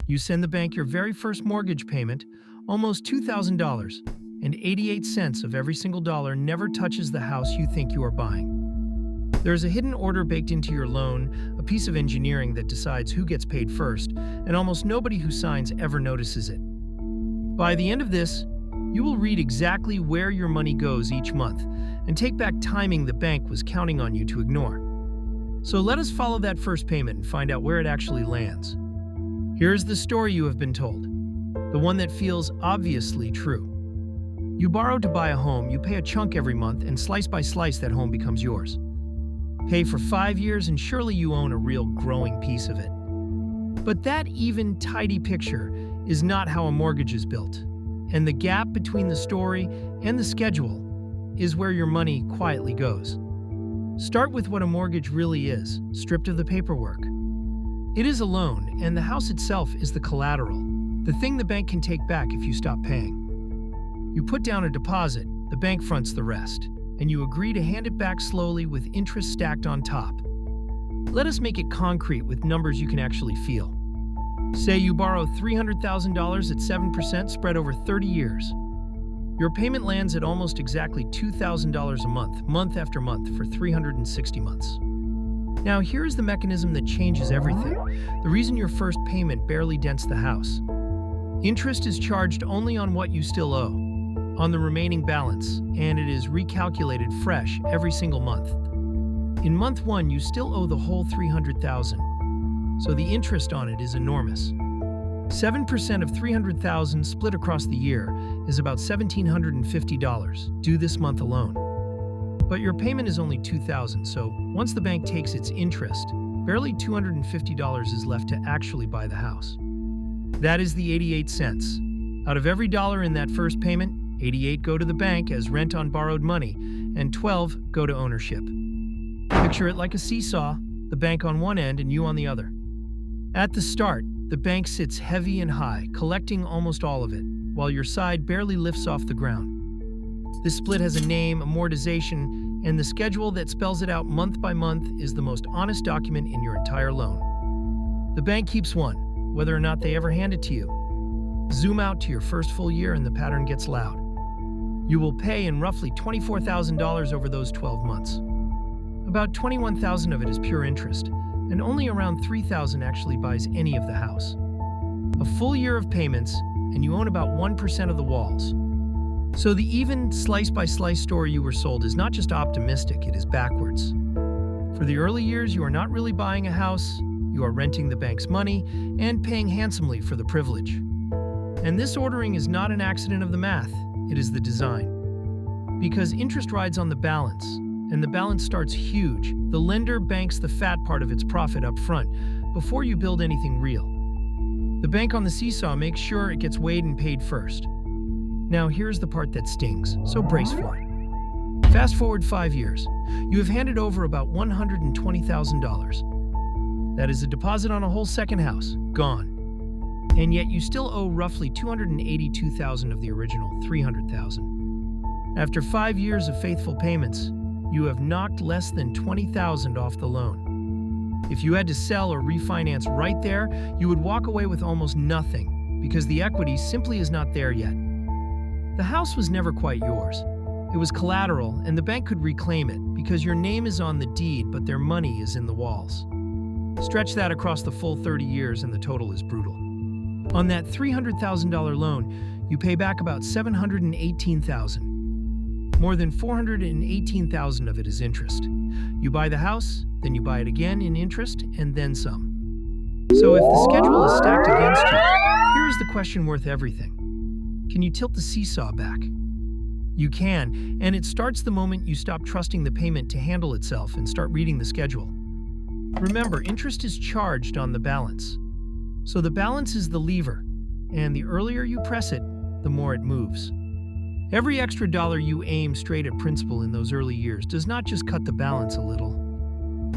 You send the bank your very first mortgage payment, almost $2,000, and 88 cents of every single dollar never touches the house you think you are buying. There is a hidden order baked into your loan, a piece of engineering that decides who gets paid first, and almost nobody who signs ever notices it. By the end of this, you will read exactly where your money goes each month and take back timing the bank was counting on you to ignore. So let us follow that first payment and find out where it actually lands. Here is the story you have been told, the one that feels obviously true. You borrow to buy a home, you pay a chunk every month, and slice by slice that home becomes yours. Pay for 5 years and surely you own a real growing piece of it. But that even, tidy picture is not how a mortgage is built. And the gap between the story and the schedule is where your money quietly goes. Start with what a mortgage really is, stripped of the paperwork. It is a loan, and the house itself is the collateral, the thing the bank can take back if you stop paying. You put down a deposit, the bank fronts the rest, and you agree to hand it back slowly with interest stacked on top. Let us make it concrete with numbers you can actually feel. Say you borrow $300,000 at 7% spread over 30 years. Your payment lands at almost exactly $2,000 a month, month after month, for 360 months. Now here's the mechanism that changes everything, the reason your first payment barely dents the house. Interest is charged only on what you still owe, on the remaining balance, and it is recalculated fresh every single month. In month 1, you still owe the whole $300,000. So the interest on it is enormous. 7% of $300,000 split across the year is about $1,750 due this month alone. But your payment is only $2,000, so once the bank takes its interest, barely $250 is left to actually buy the house. That is the 88 cents. Out of every dollar in that first payment, 88 go to the bank as rent on borrowed money, and 12 go to ownership. Picture it like a seesaw, the bank on one end and you on the other. At the start, the bank sits heavy and high, collecting almost all of it, while your side barely lifts off the ground. This split has a name, amortization, and the schedule that spells it out month by month is the most honest document in your entire loan. The bank keeps one, whether or not they ever hand it to you. Zoom out to your first full year and the pattern gets loud. You will pay in roughly $24,000 over those 12 months. About $21,000 of it is pure interest, and only around $3,000 actually buys any of the house. A full year of payments, and you own about 1% of the walls. So the even slice-by-slice story you were sold is not just optimistic, it is backwards. For the early years, you are not really buying a house, you are renting the bank's money and paying handsomely for the privilege. And this ordering is not an accident of the math, it is the design. Because interest rides on the balance, and the balance starts huge. The lender banks the fat part of its profit up front before you build anything real. The bank on the seesaw makes sure it gets weighed and paid first. Now here's the part that stings, so brace for it. Fast forward 5 years. You have handed over about $120,000. That is a deposit on a whole second house, gone. And yet you still owe roughly $282,000 of the original $300,000. After 5 years of faithful payments, you have knocked less than $20,000 off the loan. If you had to sell or refinance right there, you would walk away with almost nothing because the equity simply is not there yet. The house was never quite yours. It was collateral, and the bank could reclaim it because your name is on the deed, but their money is in the walls. Stretch that across the full 30 years, and the total is brutal. On that $300,000 loan, you pay back about $718,000. More than $418,000 of it is interest. You buy the house, then you buy it again in interest, and then some. So if the schedule is stacked against you, here is the question worth everything. Can you tilt the seesaw back? You can, and it starts the moment you stop trusting the payment to handle itself and start reading the schedule. Remember, interest is charged on the balance. So the balance is the lever, and the earlier you press it, the more it moves. Every extra dollar you aim straight at principal in those early years does not just cut the balance a little.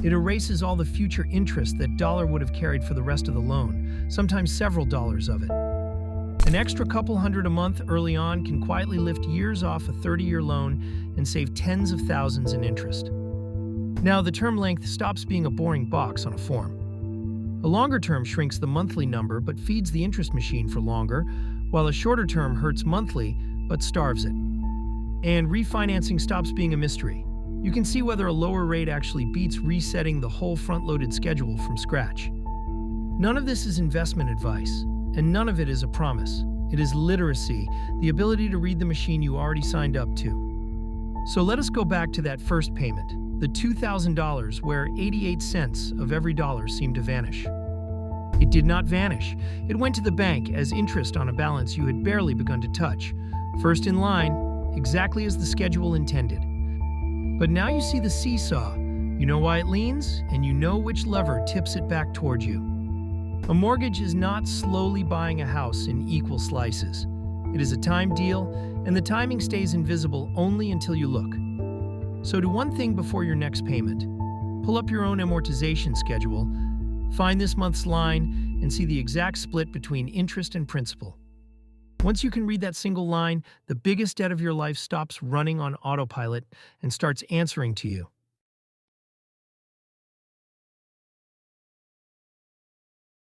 It erases all the future interest that dollar would have carried for the rest of the loan, sometimes several dollars of it. An extra couple hundred a month early on can quietly lift years off a 30-year loan and save tens of thousands in interest. Now, the term length stops being a boring box on a form. A longer term shrinks the monthly number but feeds the interest machine for longer, while a shorter term hurts monthly but starves it. And refinancing stops being a mystery. You can see whether a lower rate actually beats resetting the whole front-loaded schedule from scratch. None of this is investment advice, and none of it is a promise. It is literacy, the ability to read the machine you already signed up to. So let us go back to that first payment, the $2,000 where 88 cents of every dollar seemed to vanish. It did not vanish. It went to the bank as interest on a balance you had barely begun to touch, first in line, exactly as the schedule intended. But now you see the seesaw. You know why it leans, and you know which lever tips it back toward you. A mortgage is not slowly buying a house in equal slices. It is a time deal, and the timing stays invisible only until you look. So do one thing before your next payment. Pull up your own amortization schedule, find this month's line, and see the exact split between interest and principal. Once you can read that single line, the biggest debt of your life stops running on autopilot and starts answering to you.